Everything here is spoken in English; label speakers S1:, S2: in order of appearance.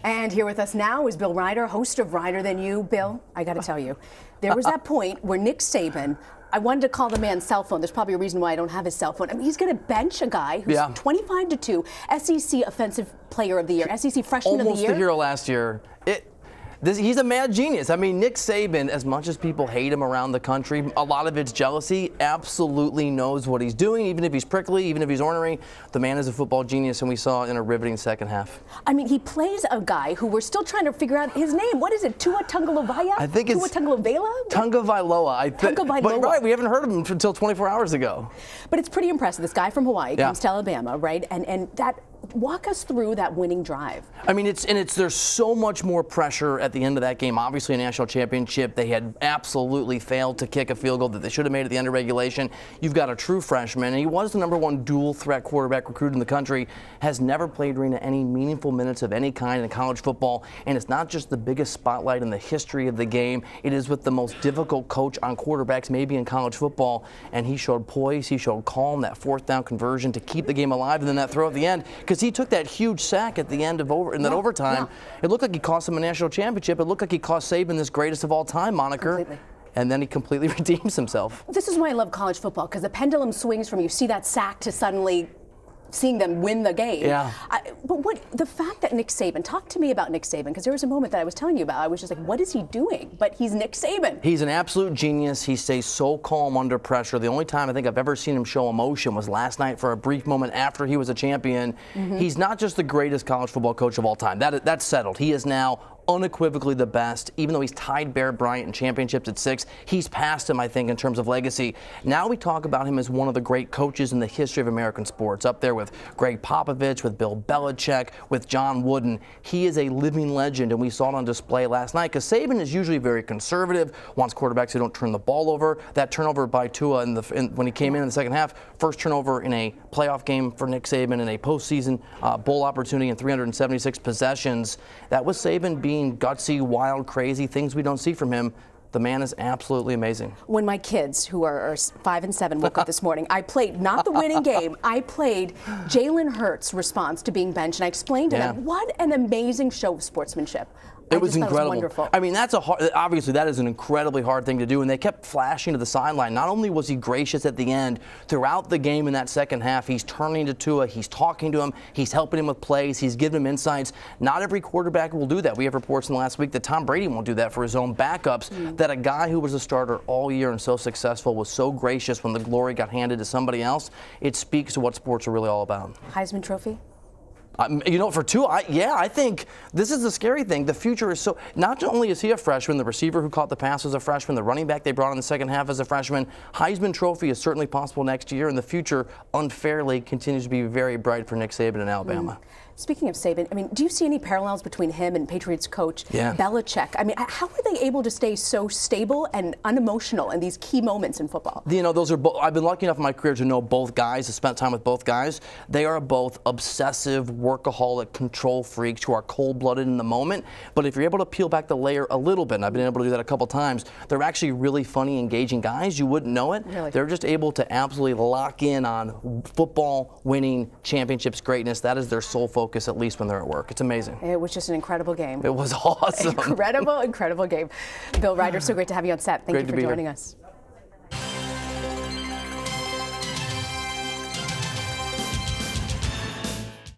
S1: And here with us now is Bill Reiter, host of Reiter Than You. Bill, I got to tell you, there was that point where Nick Saban, I wanted to call the man's cell phone. There's probably a reason why I don't have his cell phone. I mean, he's going to bench a guy who's 25-2, SEC Offensive Player of the Year, SEC Freshman of the Year.
S2: Almost the hero last year. He's a mad genius. I mean, Nick Saban, as much as people hate him around the country, a lot of it's jealousy, absolutely knows what he's doing, even if he's prickly, even if he's ornery. The man is a football genius, and we saw in a riveting second half.
S1: I mean, he plays a guy who we're still trying to figure out his name. What is it, Tua Tagovailoa?
S2: I think it's
S1: Tua Tagovailoa?
S2: Tagovailoa.
S1: Tagovailoa.
S2: But right, we haven't heard of him until 24 hours ago.
S1: But it's pretty impressive. This guy from Hawaii comes to Alabama, right? And that, walk us through that winning drive.
S2: I mean, there's so much more pressure at the end of that game. Obviously, a national championship. They had absolutely failed to kick a field goal that they should have made at the end of regulation. You've got a true freshman, and he was the #1 dual threat quarterback recruit in the country, has never played any meaningful minutes of any kind in college football, and it's not just the biggest spotlight in the history of the game. It is with the most difficult coach on quarterbacks maybe in college football, and he showed poise, he showed calm, that fourth down conversion to keep the game alive, and then that throw at the end, because he took that huge sack at the end of overtime. It looked like he cost him a national championship. It looked like he cost Saban this greatest of all time moniker.
S1: Completely.
S2: And then he completely redeems himself.
S1: This is why I love college football, because the pendulum swings from you see that sack to suddenly seeing them win the game.
S2: Yeah.
S1: But the fact that Nick Saban, talk to me about Nick Saban, because there was a moment that I was telling you about. I was just like, what is he doing? But he's Nick Saban.
S2: He's an absolute genius. He stays so calm under pressure. The only time I think I've ever seen him show emotion was last night for a brief moment after he was a champion. He's not just the greatest college football coach of all time. That's settled. He is now unequivocally the best. Even though he's tied Bear Bryant in championships at 6, he's passed him, I think, in terms of legacy. Now we talk about him as one of the great coaches in the history of American sports, up there with Greg Popovich, with Bill Belichick, with John Wooden. He is a living legend, and we saw it on display last night, because Saban is usually very conservative, wants quarterbacks who don't turn the ball over. That turnover by Tua when he came in the second half, first turnover in a playoff game for Nick Saban in a postseason bowl opportunity in 376 possessions. That was Saban being gutsy, wild, crazy, things we don't see from him. The man is absolutely amazing.
S1: When my kids, who are 5 and 7, woke up this morning, I played not the winning game. I played Jalen Hurts' response to being benched, and I explained to them what an amazing show of sportsmanship.
S2: It was incredible.
S1: It was wonderful.
S2: I mean, obviously that is an incredibly hard thing to do, and they kept flashing to the sideline. Not only was he gracious at the end, throughout the game in that second half, he's turning to Tua, he's talking to him, he's helping him with plays, he's giving him insights. Not every quarterback will do that. We have reports in the last week that Tom Brady won't do that for his own backups, that a guy who was a starter all year and so successful was so gracious when the glory got handed to somebody else. It speaks to what sports are really all about.
S1: Heisman Trophy?
S2: You know, for Tua, I think this is the scary thing. The future is so, not only is he a freshman, the receiver who caught the pass was a freshman, the running back they brought in the second half as a freshman. Heisman Trophy is certainly possible next year, and the future unfairly continues to be very bright for Nick Saban in Alabama.
S1: Speaking of Saban, I mean, do you see any parallels between him and Patriots coach Belichick? I mean, how are they able to stay so stable and unemotional in these key moments in football?
S2: You know, those are both. I've been lucky enough in my career to know both guys, to spend time with both guys. They are both obsessive, workaholic, control freaks who are cold-blooded in the moment. But if you're able to peel back the layer a little bit, and I've been able to do that a couple times, they're actually really funny, engaging guys. You wouldn't know it.
S1: Really?
S2: They're just able to absolutely lock in on football winning championships greatness. That is their sole focus, at least when they're at work. It's amazing.
S1: It was just an incredible game.
S2: It was awesome.
S1: Incredible game. Bill Reiter, so great to have you on set. Thank you for joining us.